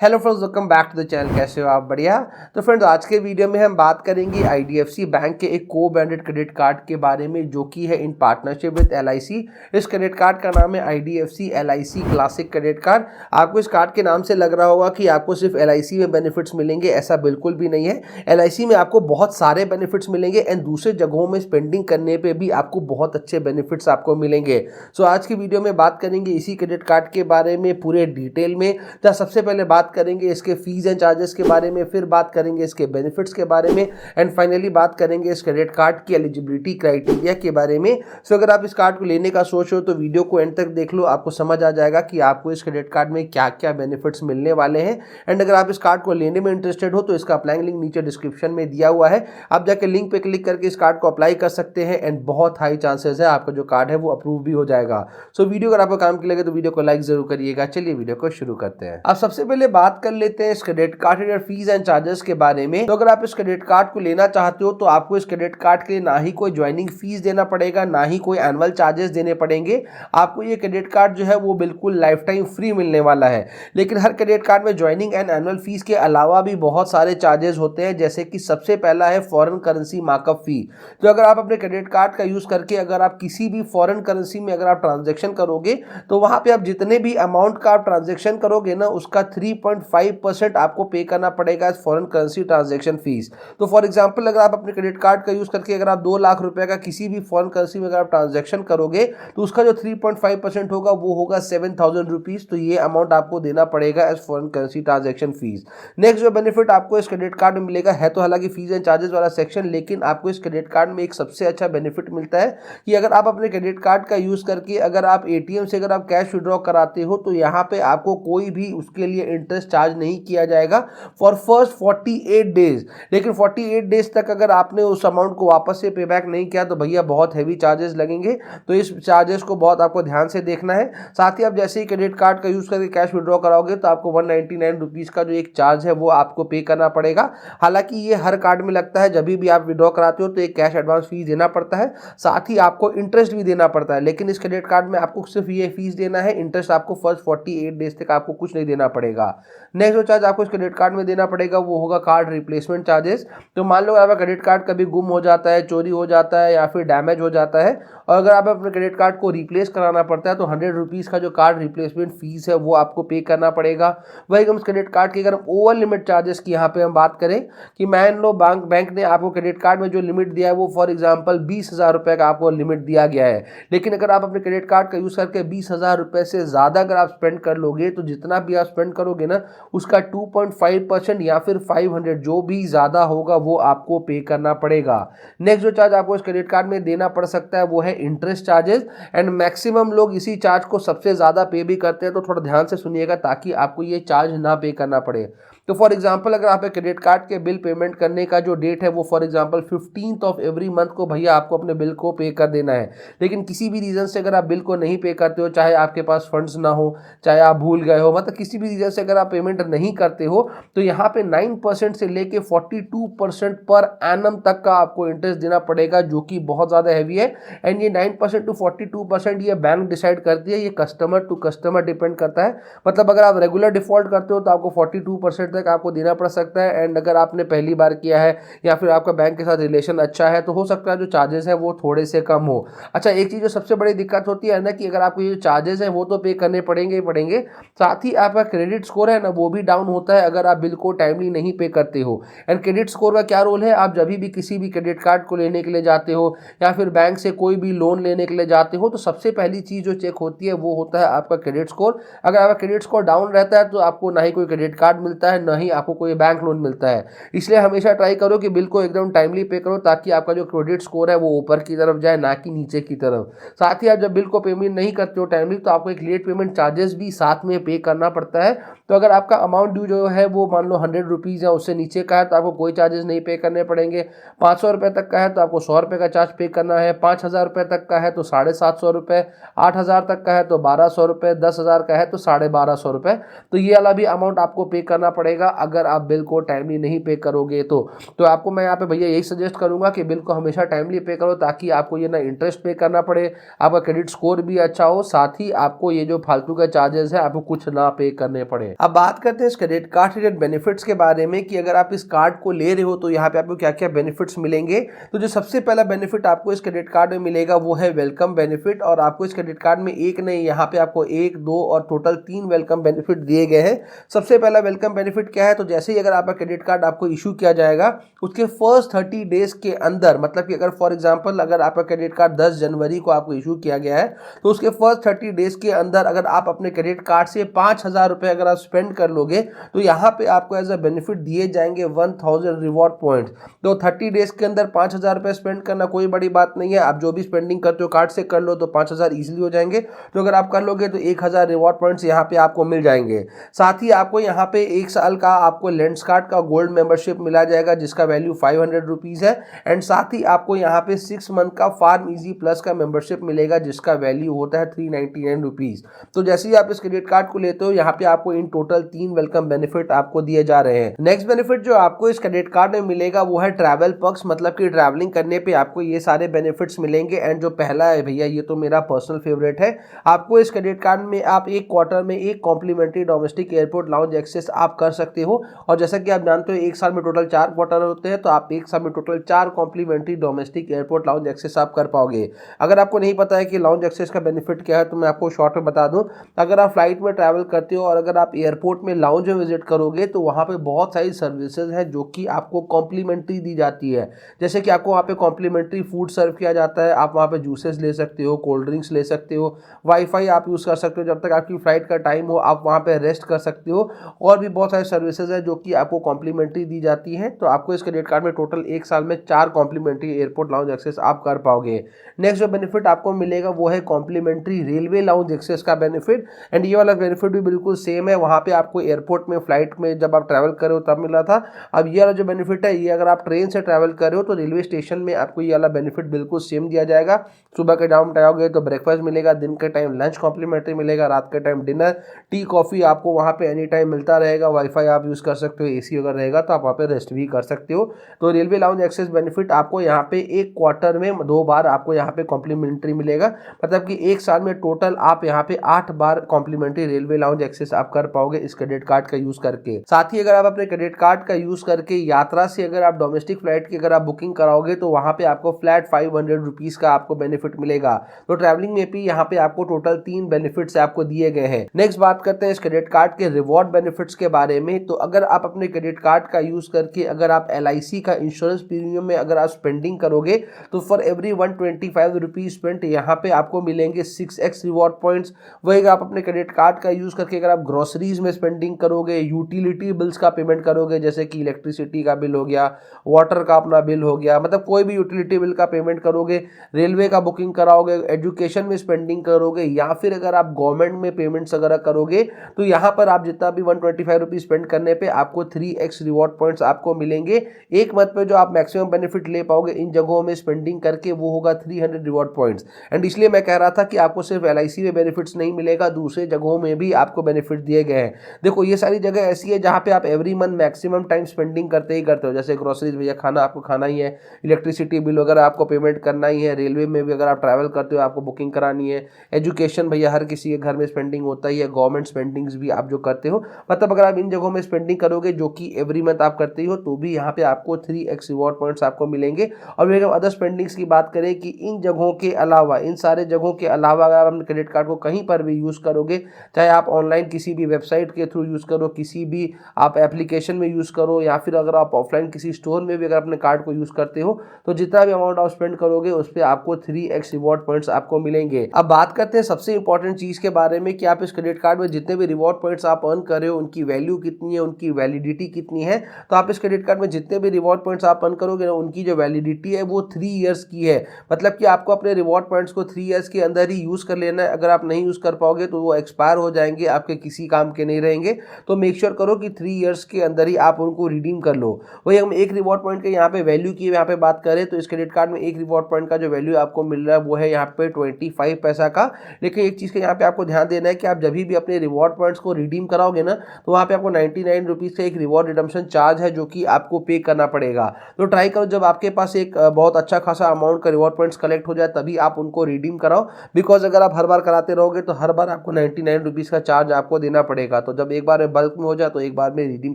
Hello friends, welcome back to the channel. कैसे हो आप? बढ़िया। तो फ्रेंड्स, आज के वीडियो में हम बात करेंगे आईडीएफसी बैंक के एक को ब्रांडेड क्रेडिट कार्ड के बारे में, जो कि है इन पार्टनरशिप विद एलआईसी। इस क्रेडिट कार्ड का नाम है IDFC LIC classic credit card. आपको इस कार्ड के नाम से लग रहा होगा कि आपको सिर्फ एलआईसी में बेनिफिट्स मिलेंगे। ऐसा बिल्कुल भी नहीं है। एलआईसी में आपको बहुत सारे बेनिफिट्स मिलेंगे एंड दूसरे जगहों में स्पेंडिंग करने पर भी आपको बहुत अच्छे बेनिफिट्स आपको मिलेंगे। सो आज की वीडियो में बात करेंगे इसी क्रेडिट कार्ड के बारे में पूरे डिटेल में। तो सबसे पहले बात करेंगे इसके फीस एंड चार्जेस के बारे में, फिर बात करेंगे इसके बेनिफिट्स के बारे में एंड फाइनली बात करेंगे इस क्रेडिट कार्ड की एलिजिबिलिटी क्राइटेरिया के बारे में। सो अगर आप इस कार्ड को लेने का सोच रहे हो तो वीडियो को एंड तक देख लो, आपको समझ आ जाएगा कि आपको इस क्रेडिट कार्ड में क्या क्या बेनिफिट्स मिलने वाले हैं। एंड अगर आप इस कार्ड को लेने में इंटरेस्टेड हो तो इसका अप्लाइंग लिंक नीचे डिस्क्रिप्शन में दिया हुआ है। आप जाकर लिंक पे क्लिक करके इस कार्ड को अप्लाई कर सकते हैं एंड बहुत हाई चांसेस है आपका जो कार्ड है वो अप्रूव भी हो जाएगा। सो वीडियो अगर आपको काम के लगे तो वीडियो को लाइक जरूर करिएगा। चलिए वीडियो को शुरू करते हैं। अब सबसे पहले बात कर लेते हैं इस क्रेडिट कार्ड और फीस एंड चार्जेस के बारे में। तो अगर आप इस क्रेडिट कार्ड को लेना चाहते हो तो आपको इस क्रेडिट कार्ड के लिए ना ही कोई ज्वाइनिंग फीस देना पड़ेगा, ना ही कोई एनुअल चार्जेस देने पड़ेंगे। आपको ये क्रेडिट कार्ड जो है वो बिल्कुल लाइफ टाइम फ्री मिलने वाला है। लेकिन हर क्रेडिट कार्ड में ज्वाइनिंग एंड एनुअल फीस के अलावा भी बहुत सारे चार्जेस होते हैं, जैसे कि सबसे पहला है फॉरेन करेंसी मार्कअप फी। तो अगर आप अपने क्रेडिट कार्ड का यूज करके अगर आप किसी भी फॉरेन करेंसी में अगर आप ट्रांजेक्शन करोगे तो वहां पे आप जितने भी अमाउंट का आप ट्रांजेक्शन करोगे ना, उसका 3.5% आपको पे करना पड़ेगा फॉरेन करेंसी ट्रांजैक्शन फीस। तो फॉर एग्जांपल अगर आप अपने क्रेडिट कार्ड का यूज करके अगर आप 2 लाख रुपए का किसी भी फॉरेन करेंसी में अगर आप ट्रांजैक्शन करोगे तो उसका जो 3.5% होगा वो होगा 7,000 रुपीज। तो ये अमाउंट आपको देना पड़ेगा as foreign currency transaction fees. Next जो बेनिफिट आपको इस क्रेडिट कार्ड में मिलेगा है तो हालांकि फीस एंड चार्जेस वाला सेक्शन, लेकिन आपको इस क्रेडिट कार्ड में एक सबसे अच्छा बेनिफिट मिलता है कि अगर आप अपने क्रेडिट कार्ड का यूज करके अगर आप एटीएम से अगर आप कैश विड्रॉ कराते हो तो यहाँ पे आपको कोई भी उसके लिए इंटरेस्ट चार्ज नहीं किया जाएगा फॉर फर्स्ट 48 डेज। लेकिन 48 डेज तक अगर आपने उस अमाउंट को वापस से पे बैक नहीं किया तो भैया बहुत हैवी चार्जेस लगेंगे। तो इस चार्जेस को बहुत आपको ध्यान से देखना है। साथ ही आप जैसे ही क्रेडिट कार्ड का यूज करके कैश विड्रॉ कराओगे तो आपको 199 रुपीज का जो एक चार्ज है वो आपको पे करना पड़ेगा। हालांकि ये हर कार्ड में लगता है, जब भी आप विड्रॉ कराते हो तो एक कैश एडवांस फीस देना पड़ता है, साथ ही आपको इंटरेस्ट भी देना पड़ता है। लेकिन इस क्रेडिट कार्ड में आपको सिर्फ ये फीस देना है, इंटरेस्ट आपको फर्स्ट 48 डेज तक आपको कुछ नहीं देना पड़ेगा। नेक्स्ट जो चार्ज आपको इस क्रेडिट कार्ड में देना पड़ेगा वो होगा कार्ड रिप्लेसमेंट चार्जेस। तो मान लो आपका क्रेडिट कार्ड कभी गुम हो जाता है, चोरी हो जाता है या फिर डैमेज हो जाता है और अगर आप अपने क्रेडिट कार्ड को रिप्लेस कराना पड़ता है तो 100 रुपीज़ का जो कार्ड रिप्लेसमेंट फीस है वो आपको पे करना पड़ेगा। वही हम क्रेडिट कार्ड की अगर हम ओवर लिमिट चार्जेस की यहाँ पे हम बात करें कि मान लो बैंक ने आपको क्रेडिट कार्ड में जो लिमिट दिया है वो फॉर एग्जाम्पल 20,000 रुपये का आपको लिमिट दिया गया है। लेकिन अगर आप अपने क्रेडिट कार्ड का यूज़ करके 20,000 रुपये से ज़्यादा अगर आप स्पेंड कर लोगे तो जितना भी आप स्पेंड करोगे ना उसका 2.5% या फिर 500 जो भी ज़्यादा होगा वो आपको पे करना पड़ेगा। नेक्स्ट जो चार्ज आपको इस क्रेडिट कार्ड में देना पड़ सकता है वो है इंटरेस्ट चार्जेस एंड मैक्सिमम लोग इसी चार्ज को सबसे ज़्यादा पे भी करते हैं। तो थोड़ा ध्यान से सुनिएगा ताकि आपको ये चार्ज ना पे करना पड़े। तो फॉर एग्जांपल अगर आप क्रेडिट कार्ड के बिल पेमेंट करने का जो डेट है वो for example 15th of every month को भैया आपको अपने बिल को पे कर देना है। लेकिन किसी भी रीज़न से अगर आप बिल को नहीं पे करते हो, चाहे आपके पास फंड्स ना हो, चाहे आप भूल गए हो, मतलब किसी भी रीज़न से अगर आप पेमेंट नहीं करते हो तो यहाँ पे 9% से लेके 42% पर एनम तक का आपको इंटरेस्ट देना पड़ेगा, जो कि बहुत ज़्यादा हैवी है। एंड ये 9% टू 42% ये बैंक डिसाइड करती है, ये कस्टमर टू कस्टमर डिपेंड करता है। मतलब अगर आप रेगुलर डिफॉल्ट करते हो तो आपको 42% तक आपको देना पड़ सकता है एंड अगर आपने पहली बार किया है या फिर आपका बैंक के साथ रिलेशन अच्छा है तो हो सकता है जो चार्जेस है वो थोड़े से कम हो। अच्छा, एक चीज़ जो सबसे बड़ी दिक्कत होती है ना कि अगर आपको ये चार्जेस है वो तो पे करने पड़ेंगे ही पड़ेंगे, साथ ही आपका क्रेडिट स्कोर है ना वो भी डाउन होता है अगर आप बिल को टाइमली नहीं पे करते हो। एंड क्रेडिट स्कोर का क्या रोल है, आप जब भी किसी भी क्रेडिट कार्ड को लेने के लिए जाते हो या फिर बैंक से कोई भी लोन लेने के लिए जाते हो तो सबसे पहली चीज़ जो चेक होती है वो होता है आपका क्रेडिट स्कोर। अगर आपका क्रेडिट स्कोर डाउन रहता है तो आपको ना ही कोई क्रेडिट कार्ड मिलता है, ना ही आपको कोई बैंक लोन मिलता है। इसलिए हमेशा ट्राई करो कि बिल को एकदम टाइमली पे करो ताकि आपका जो क्रेडिट स्कोर है वो ऊपर की तरफ जाए, ना कि नीचे की तरफ। साथ ही आप जब बिल को पेमेंट नहीं करते हो टाइमली तो आपको एक लेट पेमेंट चार्जेस भी साथ में पे करना पड़ता है। तो अगर आपका अमाउंट ड्यू जो है वो मान लो 100 रुपीज़ है, उससे नीचे का है तो आपको कोई चार्जेस नहीं पे करने पड़ेंगे। 500 रुपये तक का है तो आपको 100 रुपये का चार्ज पे करना है। 5,000 रुपये तक का है तो 750 रुपये, 8,000 तक का है तो 1,200 रुपये, 10,000 का है तो 1,250 रुपये। तो ये वाला भी अमाउंट आपको पे करना पड़ेगा। पड़ेगा अगर आप बिल को टाइमली नहीं पे करोगे तो आपको मैं यहाँ पे भैया यही सजेस्ट करूंगा कि बिल को हमेशा टाइमली पे करो, ताकि आपको ये ना इंटरेस्ट पे करना पड़े, आपका क्रेडिट स्कोर भी अच्छा हो, साथ ही आपको ये जो फालतू का चार्जेस है आपको कुछ ना पे करने पड़े। अब बात करते हैं इस क्रेडिट कार्ड रिलेटेड बेनिफिट्स के बारे में कि अगर आप इस कार्ड को ले रहे हो तो यहाँ पे आपको क्या क्या बेनिफिट्स मिलेंगे। तो जो सबसे पहला बेनिफिट आपको इस क्रेडिट कार्ड में मिलेगा वो है वेलकम बेनिफिट, और आपको इस क्रेडिट कार्ड में एक नहीं, यहाँ पे आपको 1, 2 और टोटल 3 वेलकम बेनिफिट दिए गए हैं। सबसे पहला वेलकम बेनिफिट क्या है, तो जैसे ही अगर आपका क्रेडिट कार्ड आपको इशू किया जाएगा उसके फर्स्ट 30 डेज के अंदर, मतलब कि अगर फॉर एग्जांपल अगर आपका क्रेडिट कार्ड 10 जनवरी को आपको इशू किया गया है तो उसके फर्स्ट 30 डेज के अंदर अगर आप अपने क्रेडिट कार्ड से 5,000 रुपए अगर आप स्पेंड कर लोगे तो यहाँ पे आपको एज अ बेनिफिट दिए जाएंगे 1000 रिवॉर्ड पॉइंट। तो 30 डेज के अंदर 5,000 रुपए स्पेंड करना कोई बड़ी बात नहीं है, आप जो भी स्पेंडिंग करते हो कार्ड से कर लो तो 5,000 इजीली हो जाएंगे। तो अगर आप कर लोगे तो 1,000 रिवॉर्ड पॉइंट्स यहाँ पे आपको मिल जाएंगे। साथ ही आपको यहाँ पे 1 साल का आपको लेंस कार्ड का गोल्ड मेंबरशिप मिला जाएगा जिसका वैल्यू 500 रुपीज है, एंड साथ ही आपको यहाँ पे 6 मंथ का फार्म इजी प्लस का मेंबरशिप मिलेगा जिसका वैल्यू होता है 399 रुपीज। तो जैसे ही आप इस क्रेडिट कार्ड को लेते हो यहाँ पे आपको इन टोटल 3 वेलकम बेनिफिट आपको दिए जा रहे हैं। नेक्स्ट बेनिफिट जो आपको इस क्रेडिट कार्ड में मिलेगा वो है ट्रैवल पर्क्स, मतलब कि ट्रैवलिंग करने पे आपको ये सारे बेनिफिट्स मिलेंगे। एंड जो पहला है भैया ये तो मेरा पर्सनल फेवरेट है, आपको इस क्रेडिट कार्ड में आप एक क्वार्टर में एक complimentary domestic airport lounge access आप कर सकते हो। और जैसा कि आप जानते हो एक साल में टोटल 4 क्वार्टर होते हैं, तो आप एक साल में total 4 complimentary domestic airport lounge access आप कर पाओगे। अगर आपको नहीं पता है कि लाउंज एक्सेस का बेनिफिट क्या है तो मैं आपको शॉर्ट में बता दूं, अगर आप फ्लाइट में ट्रैवल करते हो और अगर आप एयरपोर्ट में लाउंज में विजिट करोगे तो वहाँ पे बहुत सारी सर्विसेज है जो कि आपको कॉम्प्लीमेंट्री दी जाती है। जैसे कि आपको वहाँ पे कॉम्प्लीमेंट्री फूड सर्व किया जाता है, आप वहाँ पे जूसेस ले सकते हो, कोल्ड ड्रिंक्स ले सकते हो, वाईफाई आप यूज़ कर सकते हो जब तक आपकी फ्लाइट का टाइम हो, आप वहाँ पे रेस्ट कर सकते हो, और भी बहुत सारी सर्विसेज है जो कि आपको कॉम्प्लीमेंट्री दी जाती है। तो आपको इस क्रेडिट कार्ड में टोटल एक साल में 4 कॉम्प्लीमेंट्री एयरपोर्ट लाउंज एक्सेस आप कर पाओगे। नेक्स्ट जो बेनिफिट आपको मिलेगा वो है कॉम्प्लीमेंट्री रेलवे लाउंज एक्सेस का बेनिफिट, एंड ये वाला बेनिफिट भी बिल्कुल सेम है, वहाँ पे आपको एयरपोर्ट में फ्लाइट में जब आप ट्रैवल कर रहे हो तब मिला था। अब ये वाला जो बेनिफिट है ये अगर आप ट्रेन से ट्रैवल कर रहे हो तो रेलवे स्टेशन में आपको ये वाला बेनिफिट बिल्कुल सेम दिया जाएगा। सुबह के टाइम आओगे तो ब्रेकफास्ट मिलेगा, दिन के टाइम लंच कॉम्प्लीमेंट्री मिलेगा, रात के टाइम डिनर, टी कॉफी आपको वहाँ पे एनी टाइम मिलता रहेगा, वाईफाई आप यूज़ कर सकते हो, एसी अगर रहेगा तो आप वहाँ पे रेस्ट भी कर सकते हो। तो रेलवे लाउंज एक्सेस बेनिफिट आपको यहाँ पे एक क्वार्टर में 2 बार आपको यहाँ पे कॉम्प्लीमेंट्री मिलेगा, मतलब कि एक साल में टोटल आप यहाँ पे 8 बार कॉम्प्लीमेंट्री रेलवे लाउंज एक्सेस आप कर पाओगे इस क्रेडिट कार्ड का यूज करके। साथ ही अगर आप अपने क्रेडिट कार्ड का यूज करके यात्रा से अगर आप डोमेस्टिक फ्लाइट की अगर आप बुकिंग कराओगे तो वहां पे आपको फ्लैट 500 रुपीज का आपको बेनिफिट मिलेगा। तो ट्रैवलिंग में भी यहाँ पे आपको टोटल 3 बेनिफिट्स आपको दिए गए हैं। नेक्स्ट बात करते हैं इस क्रेडिट कार्ड के रिवॉर्ड बेनिफिट्स के बारे में। तो अगर आप अपने क्रेडिट कार्ड का यूज करके अगर आप LIC का इंश्योरेंस प्रीमियम में अगर आप स्पेंडिंग करोगे तो फॉर एवरी 125 रुपीज स्पेंट यहाँ पे आपको मिलेंगे 6x रिवॉर्ड पॉइंट्स। वही आप अपने क्रेडिट कार्ड का यूज करके अगर आप ग्रोसरीज में स्पेंडिंग करोगे, यूटिलिटी बिल्स का पेमेंट करोगे जैसे कि इलेक्ट्रिसिटी का बिल हो गया, वाटर का अपना बिल हो गया, मतलब कोई भी यूटिलिटी बिल का पेमेंट करोगे, रेलवे का बुकिंग कराओगे, एजुकेशन में स्पेंडिंग करोगे, या फिर अगर आप गवर्नमेंट में पेमेंट्स वगैरह करोगे तो यहाँ पर आप जितना भी 125 रुपीज स्पेंड करने पे आपको 3x रिवॉर्ड पॉइंट्स आपको मिलेंगे। एक मंथ पे जो आप मैक्सिमम बेनिफिट ले पाओगे इन जगहों में स्पेंडिंग करके वो होगा 300 रिवॉर्ड पॉइंट्स। एंड इसलिए मैं कह रहा था कि आपको सिर्फ LIC में बेनिफिट्स नहीं मिलेगा, दूसरे जगहों में भी आपको बेनिफिट दिए गए हैं। देखो ये सारी जगह ऐसी है जहाँ पे आप every month maximum time spending करते ही करते हो, जैसे ग्रोसरीज भैया खाना आपको खाना ही है, इलेक्ट्रिसिटी बिल वगैरह आपको पेमेंट करना ही है, रेलवे में भी अगर आप ट्रैवल करते हो आपको बुकिंग करानी है, एजुकेशन भैया हर किसी के घर में स्पेंडिंग होता ही है, गवर्नमेंट स्पेंडिंग्स भी आप जो करते हो, मतलब अगर आप इन जगहों में स्पेंडिंग करोगे जो कि एवरी मंथ आप करते ही हो तो भी यहाँ पे आपको 3x रिवॉर्ड पॉइंट्स आपको मिलेंगे। और अगर अदर स्पेंडिंग्स की बात करें कि इन जगहों के अलावा, इन सारे जगहों के अलावा अगर आप अपने क्रेडिट कार्ड को कहीं पर भी यूज़ करोगे, चाहे आप ऑनलाइन किसी भी वेबसाइट के थ्रू यूज़ करो, किसी भी आप एप्लीकेशन में यूज़ करो, या फिर अगर आप ऑफलाइन किसी स्टोर में भी अगर अपने कार्ड को यूज़ करते हो तो जितना भी अमाउंट आप स्पेंड करोगे उस पर आपको 3x रिवॉर्ड पॉइंट्स आपको मिलेंगे। अब बात करते हैं सबसे इंपॉर्टेंट चीज़ के बारे में कि आप इस क्रेडिट कार्ड में जितने भी रिवॉर्ड पॉइंट्स आप अर्न कर रहे हो उनकी वैल्यू कितनी है, उनकी वैलिडिटी कितनी है। तो आप इस क्रेडिट कार्ड में जितने भी रिवॉर्ड पॉइंट्स आप अर्न करोगे ना उनकी जो वैलिडिटी है वो 3 ईयर्स की है, मतलब कि आपको अपने रिवॉर्ड पॉइंट्स को 3 ईयर्स के अंदर ही यूज़ कर लेना है। अगर आप नहीं यूज़ कर पाओगे तो वो एक्सपायर हो जाएंगे, आपके किसी काम के नहीं रहेंगे। तो मेक श्योर करो कि 3 ईयर्स के अंदर ही आप उनको रिडीम कर लो। वही हम एक रिवॉर्ड पॉइंट के यहाँ पे वैल्यू की यहाँ पे बात करें तो इस क्रेडिट कार्ड में एक रिवॉर्ड पॉइंट का जो वैल्यू आपको मिल रहा है वो है यहाँ पे 25 पैसा का। लेकिन एक चीज़ का यहाँ पे आपको ध्यान देना है कि आप जब भी अपने रिवॉर्ड पॉइंट्स को रिडीम कराओगे ना तो वहाँ पे आपको ₹99 का एक रिवॉर्ड रिडम्पशन चार्ज है जो कि आपको पे करना पड़ेगा। तो ट्राई करो जब आपके पास एक बहुत अच्छा खासा अमाउंट का रिवॉर्ड पॉइंट्स कलेक्ट हो जाए तभी आप उनको रिडीम कराओ, बिकॉज अगर आप हर बार कराते रहोगे तो हर बार आपको ₹99 का चार्ज आपको देना पड़ेगा। तो जब एक बार बल्क में हो जाए तो एक बार में रिडीम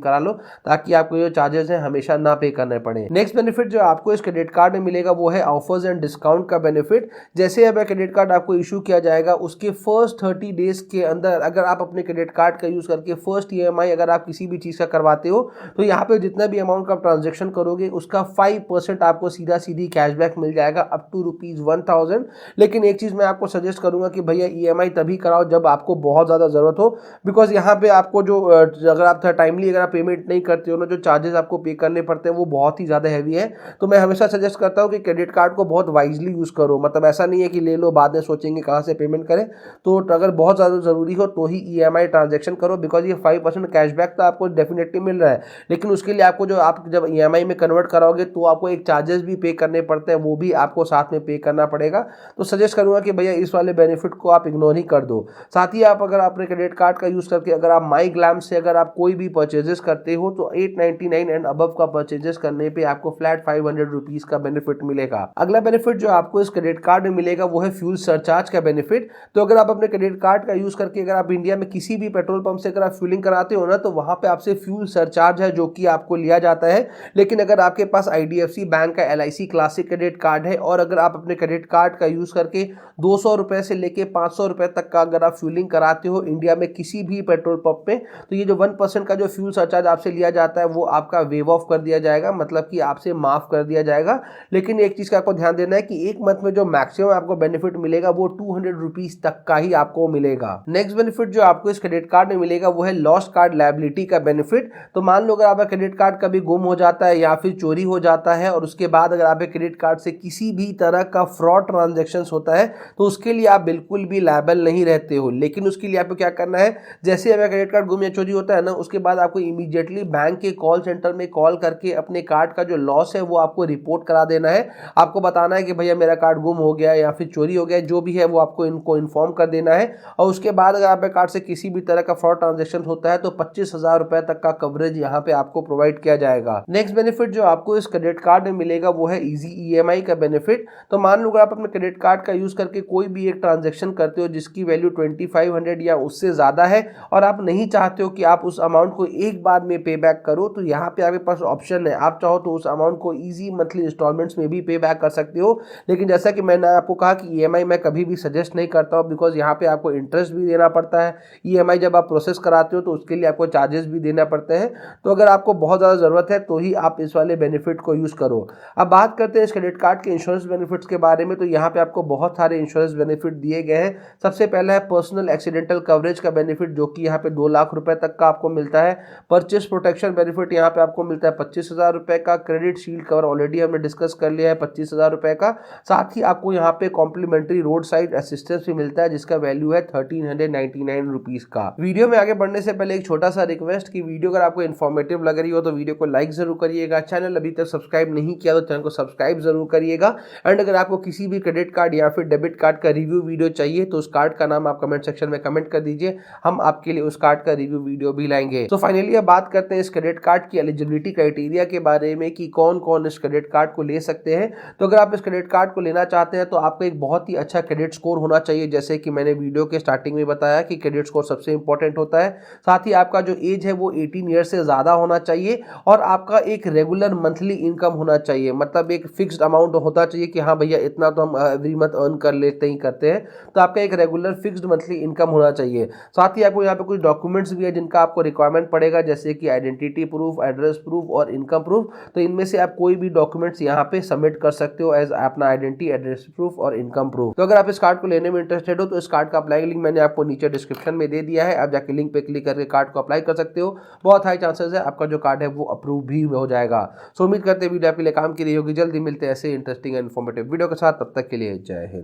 करा लो ताकि आपको जो चार्जेस हैं हमेशा ना पे करने पड़े। नेक्स्ट बेनिफिट जो आपको इस क्रेडिट कार्ड में मिलेगा वो है ऑफर्स एंड डिस्काउंट का बेनिफिट। जैसे अब क्रेडिट कार्ड आपको इशू किया जाएगा उसके फर्स्ट 30 डेज के अंदर अगर आप अपने क्रेडिट कार्ड का यूज करके फर्स्ट ईएमआई अगर आप किसी भी चीज का करवाते हो तो यहाँ पे जितना भी अमाउंट का ट्रांजेक्शन करोगे उसका 5% आपको सीधा सीधी कैशबैक मिल जाएगा अप टू ₹1000। लेकिन एक चीज मैं आपको सजेस्ट करूंगा कि भैया ईएमआई तभी कराओ जब आपको बहुत ज्यादा जरूरत हो, बिकॉज यहाँ पे आपको जो अगर आप टाइमली अगर आप पेमेंट नहीं करते हो ना जो चार्जेस आपको पे करने पड़ते हैं वो बहुत ही ज्यादा हैवी है। तो मैं हमेशा सजेस्ट करता हूँ कि क्रेडिट कार्ड को बहुत वाइजली यूज करो, मतलब ऐसा नहीं है कि ले लो बाद में सोचेंगे कहाँ से पेमेंट करें। तो अगर बहुत ज़्यादा ज़रूरी हो तो ही ईएमआई ट्रांजैक्शन करो, बिकॉज ये 5% कैशबैक तो आपको डेफिनेटली मिल रहा है, लेकिन उसके लिए आपको जो आप जब ईएमआई में कन्वर्ट कराओगे तो आपको एक चार्जेस भी पे करने पड़ते हैं, वो भी आपको साथ में पे करना पड़ेगा। तो सजेस्ट करूंगा कि भैया इस वाले बेनिफिट को आप इग्नोर ही कर दो। साथ ही आप अगर अपने क्रेडिट कार्ड का यूज़ करके अगर आप माई ग्लैम से अगर आप कोई भी परचेजेस करते हो तो 899 एंड अबव का परचेजेस करने पे आपको फ्लैट ₹500 का बेनिफिट मिलेगा। अगला बेनिफिट जो आपको इस क्रेडिट कार्ड में मिलेगा वो है फ्यूल सरचार्ज का बेनिफिट। तो अगर आप अपने क्रेडिट कार्ड का यूज करके अगर आप इंडिया में किसी भी पेट्रोल पंप से अगर आप फ्यूलिंग कराते हो ना तो वहां पे आपसे फ्यूल सरचार्ज है जो कि आपको लिया जाता है। लेकिन अगर आपके पास आईडीएफसी बैंक का एलआईसी क्लासिक क्रेडिट कार्ड है और अगर आप अपने क्रेडिट कार्ड का यूज करके ₹200 से लेके ₹500 तक का अगर आप फ्यूलिंग कराते हो इंडिया में किसी भी पेट्रोल पंप में तो ये जो 1% का जो फ्यूल सरचार्ज आपसे लिया जाता है वो आपका वेव ऑफ कर दिया जाएगा, मतलब कि आपसे माफ कर दिया जाएगा। लेकिन एक चीज का आपको ध्यान देना है कि एक मंथ में जो मैक्सिमम आपको बेनिफिट मिलेगा वो ₹200 तक का ही आपको मिलेगा। नेक्स्ट बेनिफिट जो आपको इस क्रेडिट कार्ड में मिलेगा वो है लॉस्ट कार्ड लायबिलिटी का बेनिफिट। तो मान लो अगर आपका क्रेडिट कार्ड कभी गुम हो जाता है या फिर चोरी हो जाता है और उसके बाद अगर आपके क्रेडिट कार्ड से किसी भी तरह का फ्रॉड ट्रांजैक्शन होता है तो उसके लिए आप बिल्कुल भी लायबल नहीं रहते हो। लेकिन उसके लिए आपको क्या करना है, जैसे आपका क्रेडिट कार्ड गुम या चोरी होता है ना उसके बाद आपको इमीडिएटली बैंक के कॉल सेंटर में कॉल करके अपने कार्ड का जो लॉस है वो आपको रिपोर्ट करा देना है। आपको बताना है कि भैया मेरा कार्ड गुम हो गया या फिर चोरी हो गया, जो भी है वो आपको इनको इन्फॉर्म कर देना है। और उसके बाद अगर आपके कार्ड से किसी भी तरह का फ्रॉड ट्रांजैक्शन होता है तो ₹25,000 तक का कवरेज यहाँ पे आपको प्रोवाइड किया जाएगा। नेक्स्ट बेनिफिट जो आपको इस क्रेडिट कार्ड में मिलेगा वो है इजी ईएमआई का बेनिफिट। तो मान लो अगर आप अपने क्रेडिट कार्ड का यूज करके कोई भी एक ट्रांजैक्शन करते हो जिसकी वैल्यू 2500 या उससे ज्यादा है और आप नहीं चाहते हो कि आप उस अमाउंट को एक बार में पे बैक करो तो यहाँ पे आपके पास ऑप्शन है, आप चाहो तो उस अमाउंट को इजी मंथली इंस्टॉलमेंट्स में भी पे बैक कर सकते हो। लेकिन जैसा कि मैंने आपको कहा कि ईएमआई मैं कभी भी सजेस्ट नहीं करता हूँ, बिकॉज यहाँ पे आपको इंटरेस्ट भी देना पड़ता है। ईएमआई जब आप प्रोसेस कराते हो तो उसके लिए आपको चार्जेस भी देना पड़ते हैं। तो अगर आपको बहुत ज़्यादा ज़रूरत है तो ही आप इस वाले बेनिफिट को यूज़ करो। अब बात करते हैं इस क्रेडिट कार्ड के इंश्योरेंस बेनिफिट्स के बारे में। तो यहाँ पे आपको बहुत सारे इंश्योरेंस बेनिफिट दिए गए हैं। सबसे पहला है पर्सनल एक्सीडेंटल कवरेज का बेनिफिट जो कि यहाँ पे ₹2 लाख तक का आपको मिलता है। परचेस प्रोटेक्शन बेनिफिट यहाँ पे आपको मिलता है ₹25,000 का। क्रेडिट शील्ड कवर ऑलरेडी हमने डिस्कस कर लिया है ₹25,000 का। साथ ही आपको यहाँ पे कॉम्प्लीमेंट्री रोड साइड असिस्टेंस भी मिलता है जिसका वैल्यू है ₹1399 का। वीडियो में आगे बढ़ने से पहले एक छोटा सा रिक्वेस्ट कि वीडियो अगर आपको इन्फॉर्मेटिव लग रही हो तो वीडियो को लाइक जरूर करिएगा। चैनल अभी तक सब्सक्राइब नहीं किया तो चैनल को सब्सक्राइब जरूर करिएगा। एंड अगर आपको किसी भी क्रेडिट कार्ड या फिर डेबिट कार्ड का रिव्यू वीडियो चाहिए तो उस कार्ड का नाम आप कमेंट सेक्शन में कमेंट कर दीजिए, हम आपके लिए उस कार्ड का रिव्यू वीडियो भी लाएंगे। तो फाइनली अब बात करते हैं इस क्रेडिट कार्ड की एलिजिबिलिटी क्राइटेरिया के बारे में कि कौन कौन इस क्रेडिट कार्ड को ले सकते हैं। तो अगर आप इस क्रेडिट कार्ड को लेना चाहते हैं तो आपको एक बहुत ही अच्छा क्रेडिट स्कोर होना चाहिए, जैसे कि मैंने वीडियो के स्टार्टिंग में बताया कि क्रेडिट स्कोर सबसे इंपॉर्टेंट होता है। साथ ही आपका जो एज है वो 18 ईयर से ज्यादा होना चाहिए और आपका एक रेगुलर मंथली इनकम होना चाहिए, मतलब एक फिक्स्ड अमाउंट होता चाहिए कि हाँ भैया इतना तो हम एवरी मंथ अर्न कर लेते ही करते हैं। तो आपका एक रेगुलर फिक्स्ड मंथली इनकम होना चाहिए। साथ ही आपको यहाँ पे कुछ डॉक्यूमेंट्स भी है जिनका आपको रिक्वायरमेंट पड़ेगा, जैसे कि आइडेंटिटी प्रूफ, एड्रेस प्रूफ और इनकम प्रूफ। तो इनमें से आप कोई भी डॉक्यूमेंट्स यहाँ पे सबमिट कर सकते हो एज अपना आइडेंटिटी, एड्रेस प्रूफ और इनकम प्रूफ। तो अगर आप इस कार्ड को लेने में इंटरेस्टेड हो तो इस कार्ड का अप्लाई लिंक मैंने आपको नीचे डिस्क्रिप्शन में दे दिया है, आप जाके लिंक पे क्लिक करके कार्ड को अप्लाई कर सकते हो। बहुत हाई चांसेस है आपका जो कार्ड है वो अप्रूव भी हो जाएगा। सो उम्मीद करते हैं वीडियो आपके लिए काम की रही होगी। जल्दी मिलते हैं ऐसे इंटरेस्टिंग एंड इन्फॉर्मेटिव वीडियो के साथ, तब तक के लिए जय हिंद।